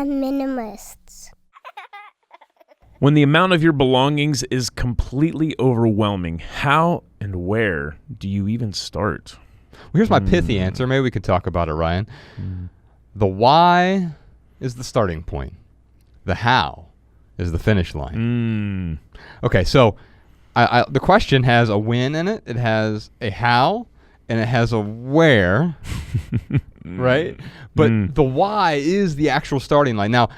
Minimalists. When the amount of your belongings is completely overwhelming, how and where do you even start? Well, here's my pithy answer. Maybe we could talk about it, Ryan. The why is the starting point. The how is the finish line. Okay, so the question has a when in it. It has a how, and it has a where, right? But the why is the actual starting line. Now,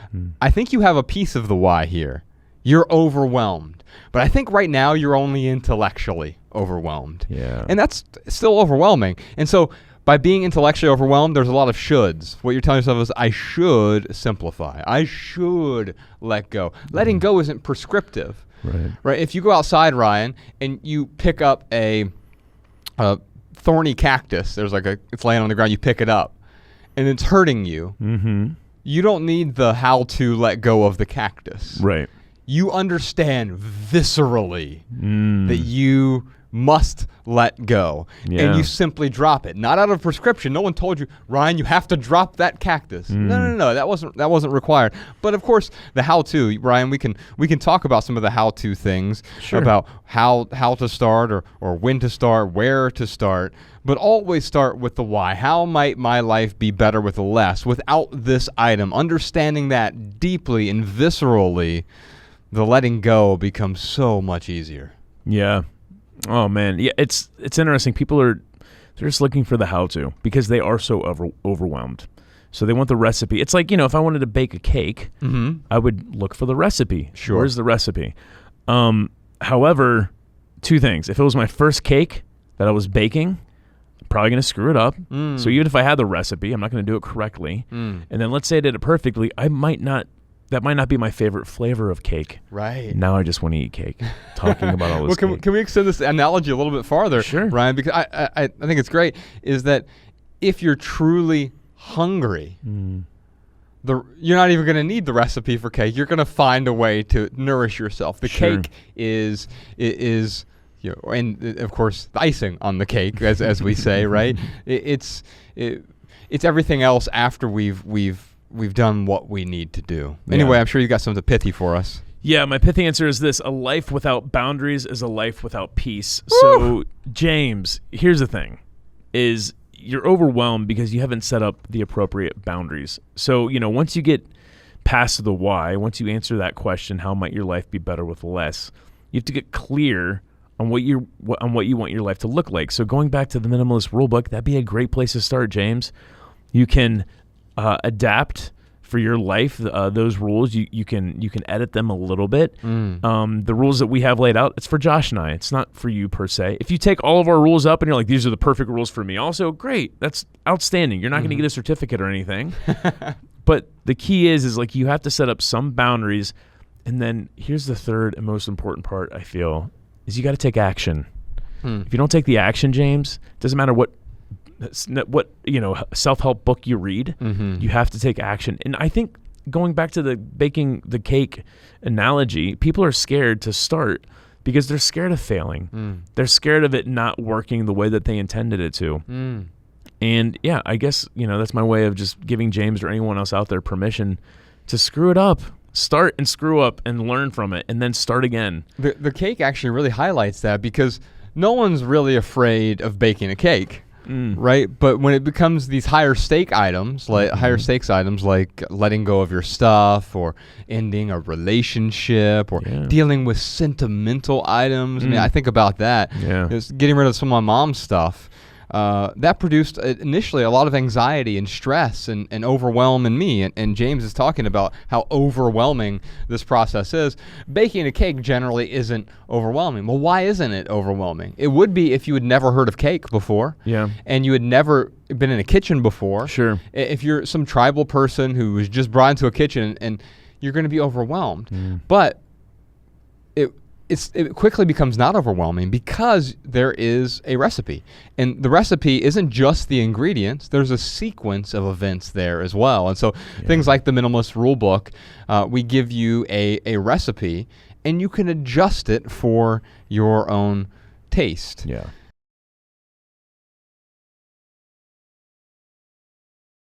I think you have a piece of the why here. You're overwhelmed. But I think right now you're only intellectually overwhelmed. Yeah. And that's still overwhelming. And so by being intellectually overwhelmed, there's a lot of shoulds. What you're telling yourself is, I should simplify. I should let go. Letting go isn't prescriptive. Right? If you go outside, Ryan, and you pick up a thorny cactus, it's laying on the ground, you pick it up, and it's hurting you, you don't need the how to let go of the cactus. Right. You understand viscerally that you must let go. Yeah. And you simply drop it. Not out of prescription. No one told you, Ryan, you have to drop that cactus. No. That wasn't required. But of course, the how-to, Ryan, we can talk about some of the how-to things about how to start or when to start, where to start. But always start with the why. How might my life be better with less without this item? Understanding that deeply and viscerally, the letting go becomes so much easier. Yeah. Oh man. Yeah, it's interesting. They're just looking for the how-to because they are so overwhelmed. So they want the recipe. It's like, if I wanted to bake a cake, I would look for the recipe. Sure. Where's the recipe? However, two things. If it was my first cake that I was baking, I'm probably going to screw it up. So even if I had the recipe, I'm not going to do it correctly. And then let's say I did it perfectly, that might not be my favorite flavor of cake. Right. Now I just want to eat cake. Talking about all this cake. Can we extend this analogy a little bit farther, Sure. Ryan? Because I think it's great, is that if you're truly hungry, you're not even going to need the recipe for cake. You're going to find a way to nourish yourself. The cake is and of course the icing on the cake, as we say, right? It's everything else after we've done what we need to do. Anyway, I'm sure you got something pithy for us. Yeah, my pithy answer is this: a life without boundaries is a life without peace. Woo! So, James, here's the thing: is you're overwhelmed because you haven't set up the appropriate boundaries. So, once you get past the why, once you answer that question, how might your life be better with less? You have to get clear on what you want your life to look like. So, going back to the Minimalist Rulebook, that'd be a great place to start, James. You can adapt for your life those rules. You can edit them a little bit. The rules that we have laid out, it's for Josh and I. It's not for you per se. If you take all of our rules up and you're like, these are the perfect rules for me, also great. That's outstanding. You're not going to get a certificate or anything. But the key is like you have to set up some boundaries. And then here's the third and most important part, I feel, is you got to take action. If you don't take the action, James, it doesn't matter what self-help book you read, you have to take action. And I think going back to the baking the cake analogy, people are scared to start because they're scared of failing. They're scared of it not working the way that they intended it to. And yeah, I guess, that's my way of just giving James or anyone else out there permission to screw it up. Start and screw up and learn from it and then start again. The cake actually really highlights that because no one's really afraid of baking a cake. Right, but when it becomes these higher stakes items like letting go of your stuff or ending a relationship or dealing with sentimental items. I mean, I think about that. Just getting rid of some of my mom's stuff. That produced initially a lot of anxiety and stress and overwhelm in me. And James is talking about how overwhelming this process is. Baking a cake generally isn't overwhelming. Well, why isn't it overwhelming? It would be if you had never heard of cake before. And you had never been in a kitchen before. Sure. If you're some tribal person who was just brought into a kitchen and you're going to be overwhelmed. But it quickly becomes not overwhelming because there is a recipe. And the recipe isn't just the ingredients. There's a sequence of events there as well. And so things like the Minimalist Rulebook, we give you a recipe, and you can adjust it for your own taste.